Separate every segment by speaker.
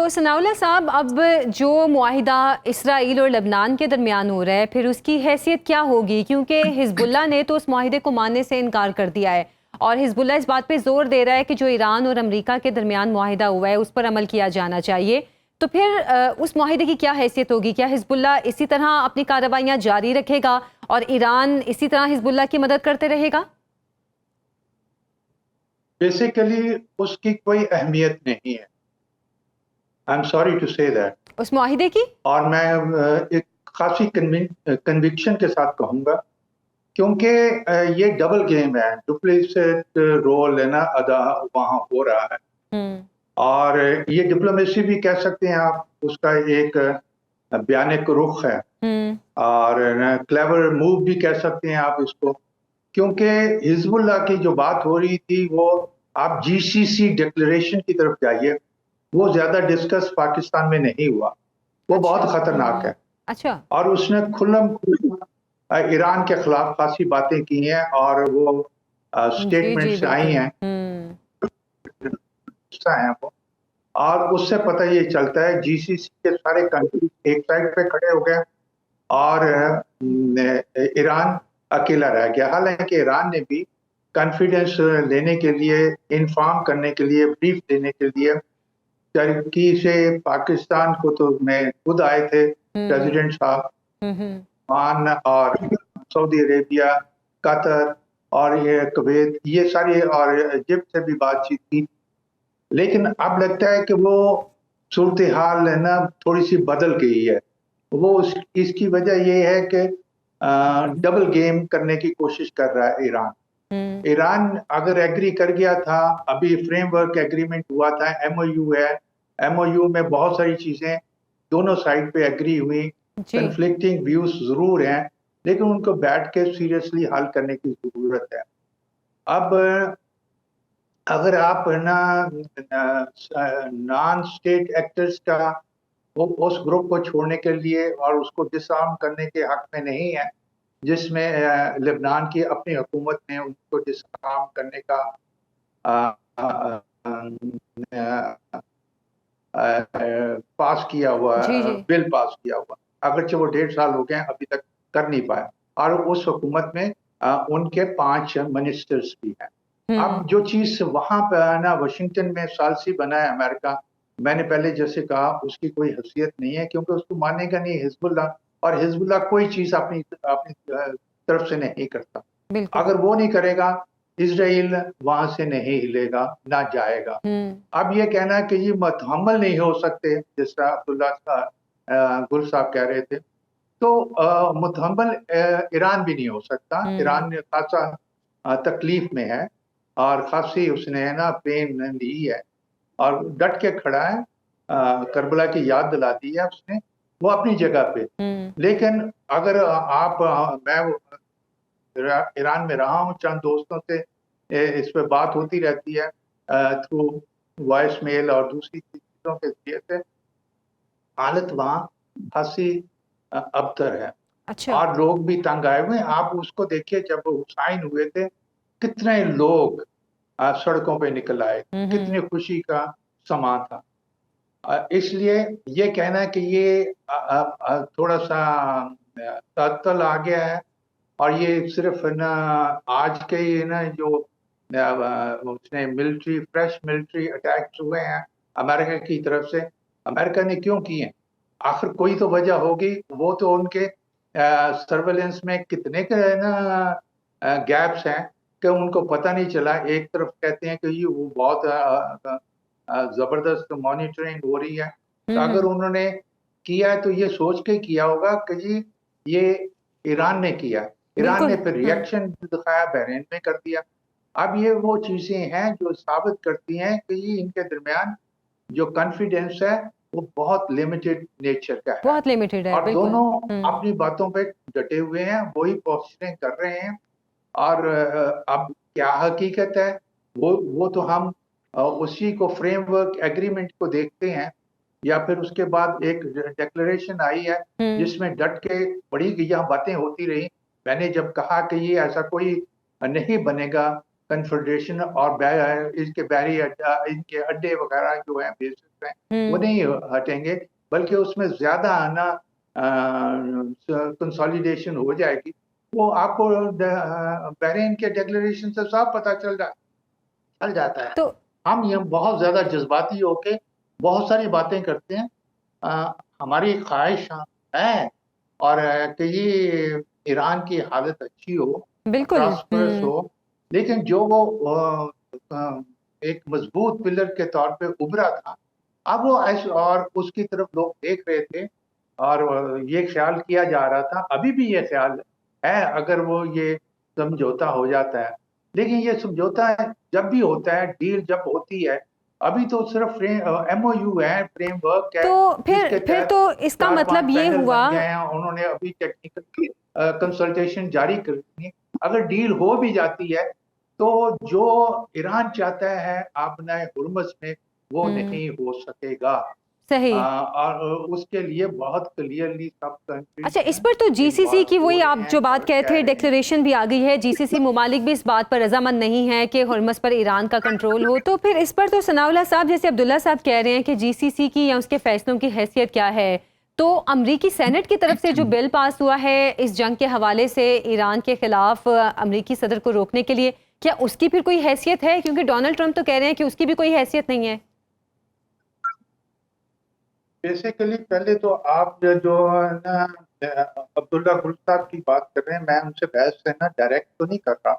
Speaker 1: तो सनाउल्लाह साहब, अब जो मुआहिदा इसराइल और लबनान के दरमियान हो रहा है, फिर उसकी हैसियत क्या होगी? क्योंकि हिजबुल्लाह ने तो उस मुआहिदे को मानने से इनकार कर दिया है और हिजबुल्लाह इस बात पे जोर दे रहा है कि जो ईरान और अमेरिका के दरमियान मुआहिदा हुआ है उस पर अमल किया जाना चाहिए। तो फिर उस मुआहिदे की क्या हैसियत होगी? क्या हिजबुल्लाह इसी तरह अपनी कार्रवाइयाँ जारी रखेगा और ईरान इसी तरह हिजबुल्लाह की मदद करते रहेगा?
Speaker 2: बेसिकली उसकी कोई अहमियत नहीं है। I am sorry to say that.
Speaker 1: उस मुआहिदे की
Speaker 2: और मैं एक खासी कन्विक्शन के साथ कहूंगा, क्योंकि ये डबल गेम है, डुप्लीकेट रोल है ना अदा वहां हो रहा है। और ये डिप्लोमेसी भी कह सकते हैं आप, उसका एक बयानिक रुख है और क्लेवर मूव भी कह सकते हैं आप इसको। क्योंकि हिजबुल्लाह की जो बात हो रही थी वो, आप जीसीसी डिक्लेरेशन की तरफ जाइए, वो ज्यादा डिस्कस पाकिस्तान में नहीं हुआ। वो बहुत खतरनाक है।
Speaker 1: अच्छा।
Speaker 2: और उसने खुल्लम ईरान के खिलाफ खासी बातें की हैं और वो
Speaker 1: जी जी
Speaker 2: स्टेटमेंट्स आई
Speaker 1: बिल्कुल।
Speaker 2: हैं हैं वो। और उससे पता ये चलता है जीसीसी के सारे कंट्री एक साइड पे खड़े हो गए और ईरान अकेला रह गया। हालांकि ईरान ने भी कॉन्फिडेंस लेने के लिए, इन्फॉर्म करने के लिए, ब्रीफ देने के लिए टर्की से पाकिस्तान को तो मैं खुद आए थे प्रेसिडेंट साहब, ओमान और सऊदी अरेबिया, कतर और ये कुवैत, ये सारी और इजिप्ट से भी बातचीत की। लेकिन अब लगता है कि वो सूरत हाल है ना थोड़ी सी बदल गई है। वो इसकी वजह ये है कि डबल गेम करने की कोशिश कर रहा है ईरान। ईरान अगर एग्री कर गया था, अभी फ्रेमवर्क एग्रीमेंट हुआ था, एमओयू है, एमओयू में बहुत सारी चीजें दोनों साइड पे एग्री हुई, कन्फ्लिक्टिंग व्यूज जरूर हैं, लेकिन उनको बैठ के सीरियसली हल करने की जरूरत है। अब अगर आप ना नॉन स्टेट एक्टर्स का वो उस ग्रुप को छोड़ने के लिए और उसको डिसआर्म करने के हक में नहीं है, जिसमें लेबनान की अपनी हुकूमत ने उनको डिसआर्म करने का पास किया हुआ, बिल पास किया हुआ, अगरचे वो 1.5 साल हो गए अभी तक कर नहीं पाया। और उस हुकूमत में उनके 5 मिनिस्टर्स भी हैं। अब जो चीज वहां पर ना वाशिंगटन में सालसी बना है अमेरिका, मैंने पहले जैसे कहा उसकी कोई हैसियत नहीं है, क्योंकि उसको मानेगा नहीं हिजबुल्लाह, और हिजबुल्लाह कोई चीज अपनी अपनी तरफ से नहीं करता। अगर वो नहीं करेगा, इसराइल वहां से नहीं हिलेगा, ना जाएगा। अब ये कहना कि ये मतहम्मल नहीं हो सकते, जिस तरह अब्दुल्ला गुल साहब कह रहे थे, तो मुतहम्मल ईरान भी नहीं हो सकता। ईरान ने खासा तकलीफ में है और खासी उसने है ना पेन ली है और डट के खड़ा है। करबला की याद दिला दी है उसने, वो अपनी जगह पे। लेकिन अगर आप मैं ईरान में रहा हूँ, चंद दोस्तों से इस पे बात होती रहती है थ्रू वॉइस मेल और दूसरी चीजों के जरिए से। हालत वहाँ खासी अबतर है।
Speaker 1: अच्छा।
Speaker 2: और लोग भी तंग आए हुए हैं। आप उसको देखिए, जब हुसैन हुए थे कितने लोग सड़कों पे निकल आए, कितनी खुशी का समा था। इसलिए ये कहना है कि ये थोड़ा सा तअत्तल आ गया है और ये सिर्फ ना आज के ही ना जो उसने मिलिट्री फ्रेश मिलिट्री अटैक्स हुए हैं अमेरिका की तरफ से, अमेरिका ने क्यों किए? आखिर कोई तो वजह होगी। वो तो उनके सर्वेलेंस में कितने के ना गैप्स हैं कि उनको पता नहीं चला। एक तरफ कहते हैं कि ये वो बहुत जबरदस्त मॉनिटरिंग हो रही है, तो अगर उन्होंने किया है तो ये सोच के किया होगा कि जी ये ईरान ने किया। ईरान ने फिर रिएक्शन दिखाया, बहरीन में कर दिया। अब ये वो चीजें हैं जो साबित करती हैं कि ये इनके दरमियान जो कॉन्फिडेंस है वो बहुत लिमिटेड नेचर का है,
Speaker 1: बहुत लिमिटेड है।
Speaker 2: और दोनों अपनी बातों पे डटे हुए हैं, वही कोशिशें कर रहे हैं। और अब क्या हकीकत है वो तो हम उसी को फ्रेमवर्क एग्रीमेंट को देखते हैं, या फिर उसके बाद एक डिक्लेरेशन आई है जिसमें डट के बड़ी यहाँ बातें होती रही। मैंने जब कहा कि ये ऐसा कोई नहीं बनेगा, कन्फेडरेशन और इसके इनके अड्डे वगैरह जो हैं, बेसिस हैं, वो नहीं हटेंगे, बल्कि उसमें ज्यादा ना कंसोलिडेशन हो जाएगी। वो आपको बहरीन के डिक्लेरेशन से साफ पता चल जाता है।
Speaker 1: तो
Speaker 2: हम ये बहुत ज्यादा जज्बाती होके बहुत सारी बातें करते हैं। हमारी ख्वाहिश है और कि ये ईरान की हालत अच्छी हो,
Speaker 1: बिल्कुल।
Speaker 2: प्रॉस्परस हो, लेकिन जो वो एक मजबूत पिलर के तौर पे उभरा था, अब वो ऐसे और उसकी तरफ लोग देख रहे थे और ये ख्याल किया जा रहा था, अभी भी ये ख्याल है, अगर वो ये समझौता हो जाता है। लेकिन ये समझौता जब भी होता है, डील जब होती है, अभी तो सिर्फ MOU है, फ्रेमवर्क है,
Speaker 1: तो
Speaker 2: जिसके
Speaker 1: फिर
Speaker 2: तहत
Speaker 1: तो इसका
Speaker 2: 4-5
Speaker 1: मतलब ये
Speaker 2: पैनल
Speaker 1: हुआ।
Speaker 2: बन गए हैं। उन्होंने अभी टेक्निकल कंसल्टेशन जारी कर दी है। अगर डील हो भी जाती है, तो जो ईरान चाहता है आपने हुर्मुज़ में, वो नहीं हो सकेगा।
Speaker 1: सही।
Speaker 2: और उसके लिए बहुत क्लियरली सब कंट्रीज
Speaker 1: अच्छा, इस पर तो जीसीसी की वही आप जो बात कहे थे,
Speaker 2: हैं।
Speaker 1: डिक्लेरेशन भी आ गई है। जीसीसी मुमालिक भी इस बात पर रजामंद नहीं है कि हुर्मुज़ पर ईरान का कंट्रोल हो। तो फिर इस पर तो सनाउल्लाह साहब, जैसे अब्दुल्ला साहब कह रहे हैं कि जीसीसी की या उसके फैसलों की हैसियत क्या है, तो अमरीकी सेनेट की तरफ से जो बिल पास हुआ है इस जंग के हवाले से ईरान के खिलाफ अमरीकी सदर को रोकने के लिए, क्या उसकी फिर कोई हैसियत है? क्योंकि डोनाल्ड ट्रंप तो कह रहे हैं कि उसकी भी कोई हैसियत नहीं है।
Speaker 2: बेसिकली पहले तो आप जो है ना अब्दुल्ला गुल साहब की बात कर रहे हैं, मैं उनसे बहस से ना डायरेक्ट तो नहीं कर रहा,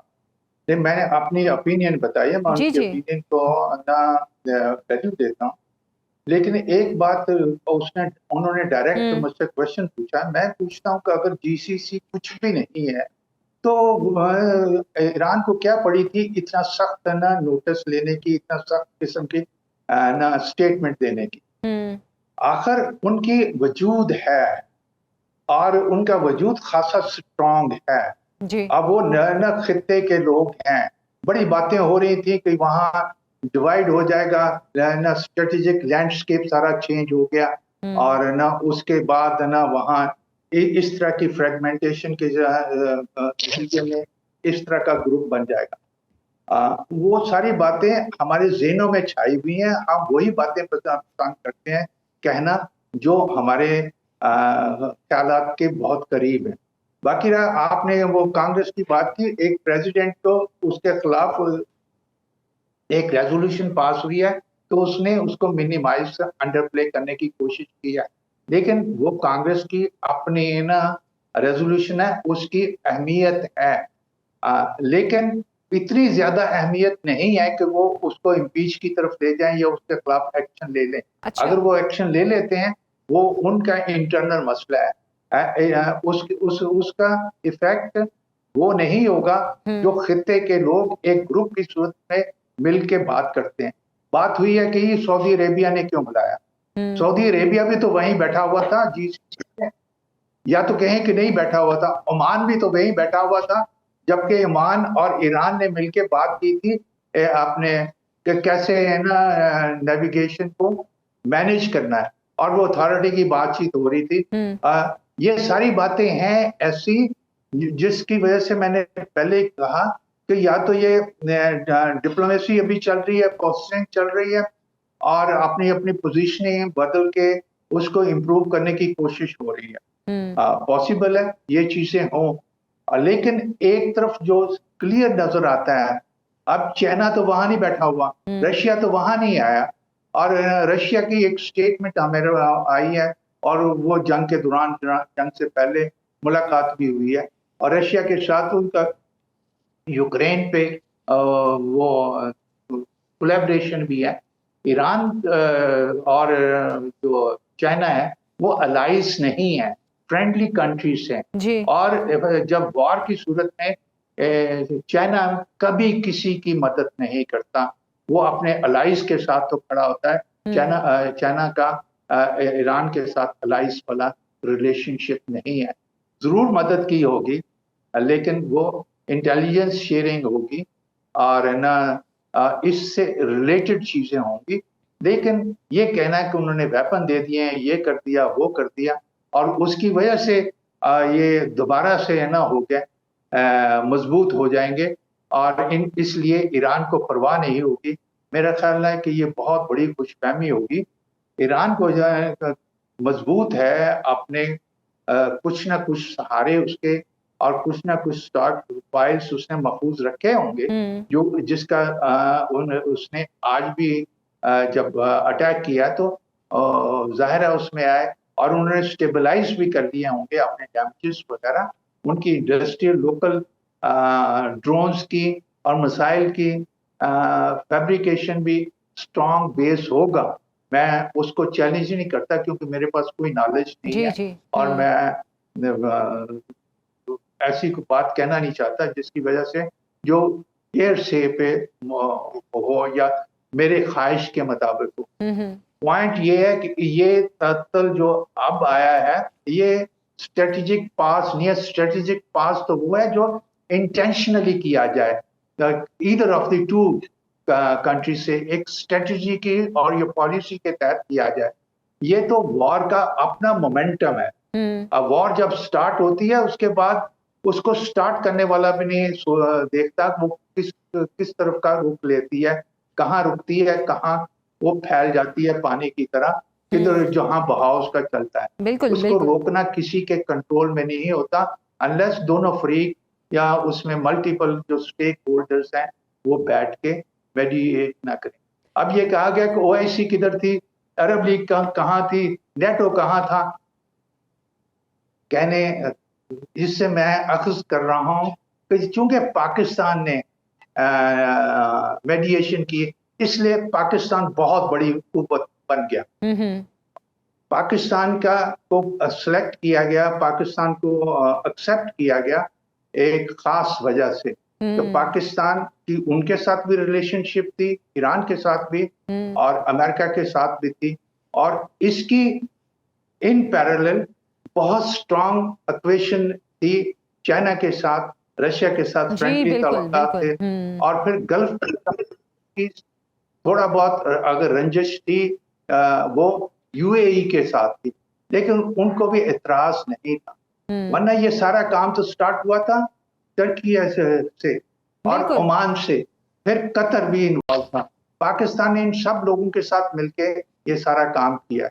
Speaker 2: लेकिन मैंने अपनी ओपिनियन बताई है, मैं
Speaker 1: जी
Speaker 2: उनकी
Speaker 1: जी।
Speaker 2: ओपिनियन को ना वैल्यू देता हूँ। लेकिन एक बात उन्होंने डायरेक्ट मुझसे क्वेश्चन पूछा है, मैं पूछता हूँ कि अगर जीसीसी कुछ भी नहीं है, तो ईरान को क्या पड़ी थी इतना सख्त ना नोटिस लेने की, इतना सख्त किस्म की ना स्टेटमेंट देने की? आखिर उनकी वजूद है और उनका वजूद खासा स्ट्रांग है।
Speaker 1: जी।
Speaker 2: अब वो न खित्ते के लोग हैं, बड़ी बातें हो रही थी कि वहां डिवाइड हो जाएगा, ना स्ट्रेटेजिक लैंडस्केप सारा चेंज हो गया, और ना उसके बाद ना वहां इस तरह की फ्रेगमेंटेशन के नतीजे में इस तरह का ग्रुप बन जाएगा। वो सारी बातें हमारे ज़हनों में छाई हुई हैं, हम वही बातें पसंद करते हैं कहना जो हमारे ख्यालात के बहुत करीब है। बाकी रहा, आपने वो कांग्रेस की बात की, एक प्रेसिडेंट तो उसके खिलाफ एक रेजोल्यूशन पास हुई है, तो उसने उसको मिनिमाइज अंडर प्ले करने की कोशिश की है, लेकिन वो कांग्रेस की अपनी ना रेजोल्यूशन है, उसकी अहमियत है, लेकिन इतनी ज्यादा अहमियत नहीं है कि वो उसको इम्पीच की तरफ ले जाएं या उसके खिलाफ एक्शन ले लें।
Speaker 1: अच्छा।
Speaker 2: अगर वो एक्शन ले लेते हैं, वो उनका इंटरनल मसला है, उसका इफेक्ट वो नहीं होगा जो खित्ते के लोग एक ग्रुप की सूरत में मिल के बात करते हैं। बात हुई है कि सऊदी अरेबिया ने क्यों बुलाया? सऊदी अरेबिया भी तो वहीं बैठा हुआ था जीसीसी में, या तो कहें कि नहीं बैठा हुआ था, ओमान भी तो वहीं बैठा हुआ था, जबकि ओमान और ईरान ने मिलकर बात की थी आपने कैसे है ना नेविगेशन को मैनेज करना है, और वो अथॉरिटी की बातचीत हो रही थी। ये सारी बातें हैं ऐसी जिसकी वजह से मैंने पहले कहा कि या तो ये डिप्लोमेसी अभी चल रही है, प्रोसेसिंग चल रही है, और अपनी अपनी पोजीशनिंग बदल के उसको इम्प्रूव करने की कोशिश हो रही है। पॉसिबल है ये चीजें हों, लेकिन एक तरफ जो क्लियर नजर आता है, अब चाइना तो वहां नहीं बैठा हुआ, रशिया तो वहां नहीं आया, और रशिया की एक स्टेटमेंट मेरे आई है, और वो जंग के दौरान, जंग से पहले मुलाकात भी हुई है, और रशिया के साथ उनका यूक्रेन पे वो कोलैबोरेशन भी है। ईरान और जो चाइना है वो अलाइज नहीं है, फ्रेंडली कंट्रीज हैं,
Speaker 1: जी।
Speaker 2: और जब वॉर की सूरत में चाइना कभी किसी की मदद नहीं करता, वो अपने अलाइज के साथ तो खड़ा होता है। चाइना का ईरान के साथ अलाइज वाला रिलेशनशिप नहीं है, जरूर मदद की होगी, लेकिन वो इंटेलिजेंस शेयरिंग होगी और ना इससे रिलेटेड चीजें होंगी। लेकिन ये कहना है कि उन्होंने वेपन दे दिए हैं, ये कर दिया, वो कर दिया, और उसकी वजह से ये दोबारा से है ना हो गए मजबूत हो जाएंगे, और इसलिए ईरान को परवाह नहीं होगी। मेरा ख्याल है कि ये बहुत बड़ी खुशफहमी होगी। ईरान को जो है मजबूत है अपने कुछ ना कुछ सहारे उसके, और कुछ ना कुछ स्टॉक फाइल्स उसने महफूज रखे होंगे, जो जिसका उसने आज भी जब अटैक किया तो जाहिर है उसमें आए, और उन्होंने स्टेबलाइज भी कर दिए होंगे अपने डैमेजेस वगैरह। उनकी इंडस्ट्रियल लोकल ड्रोन्स की और मिसाइल की फैब्रिकेशन भी स्ट्रॉन्ग बेस होगा। मैं उसको चैलेंज ही नहीं करता क्योंकि मेरे पास कोई नॉलेज नहीं है,
Speaker 1: जी
Speaker 2: और मैं ऐसी कोई बात कहना नहीं चाहता जिसकी वजह से जो एयर से पे हो या मेरे ख्वाहिश के मुताबिक हो। पॉइंट ये है कि ये तत्ल जो अब आया है, ये स्ट्रेटेजिक पास नहीं है। स्ट्रेटेजिक पास तो वो है जो इंटेंशनली किया जाए, either of the two country से एक स्ट्रेटेजी की और ये पॉलिसी के तहत किया जाए। ये तो वॉर का अपना मोमेंटम है। अब वॉर जब स्टार्ट होती है उसके बाद उसको स्टार्ट करने वाला भी नहीं देखता वो किस तरफ का रुख लेती है, कहाँ रुकती है, कहाँ वो फैल जाती है पानी की तरह, किधर जहां बहाव उसका चलता है।
Speaker 1: बिल्कुल,
Speaker 2: उसको
Speaker 1: बिल्कुल।
Speaker 2: रोकना किसी के कंट्रोल में नहीं होता, अनलेस दोनों फ्रीक या उसमें मल्टीपल जो स्टेक होल्डर्स हैं वो बैठ के मेडिएट ना करें। अब ये कहा गया कि ओआईसी किधर थी, अरब लीग कहाँ थी, नेटो कहाँ था, कहने इससे मैं अख्ज़ कर रहा हूं कि चूंकि पाकिस्तान ने मेडिएशन की, इसलिए पाकिस्तान बहुत बड़ी कुव्वत बन गया। पाकिस्तान का को सेलेक्ट किया गया, पाकिस्तान को एक्सेप्ट किया गया एक खास वजह से। तो पाकिस्तान की उनके साथ भी रिलेशनशिप थी, ईरान के साथ भी और अमेरिका के साथ भी थी, और इसकी इन पैरेलल बहुत स्ट्रॉन्ग इक्वेशन थी चाइना के साथ, रशिया के साथ फ्रेंडली ताल्लुकात थे, और फिर गल्फ की थोड़ा बहुत अगर रंजिश थी वो यूएई के साथ थी, लेकिन उनको भी एतराज नहीं था। वरना ये सारा काम तो स्टार्ट हुआ था टर्की से और ओमान से, फिर कतर भी इन्वॉल्व था। पाकिस्तान ने इन सब लोगों के साथ मिलके ये सारा काम किया।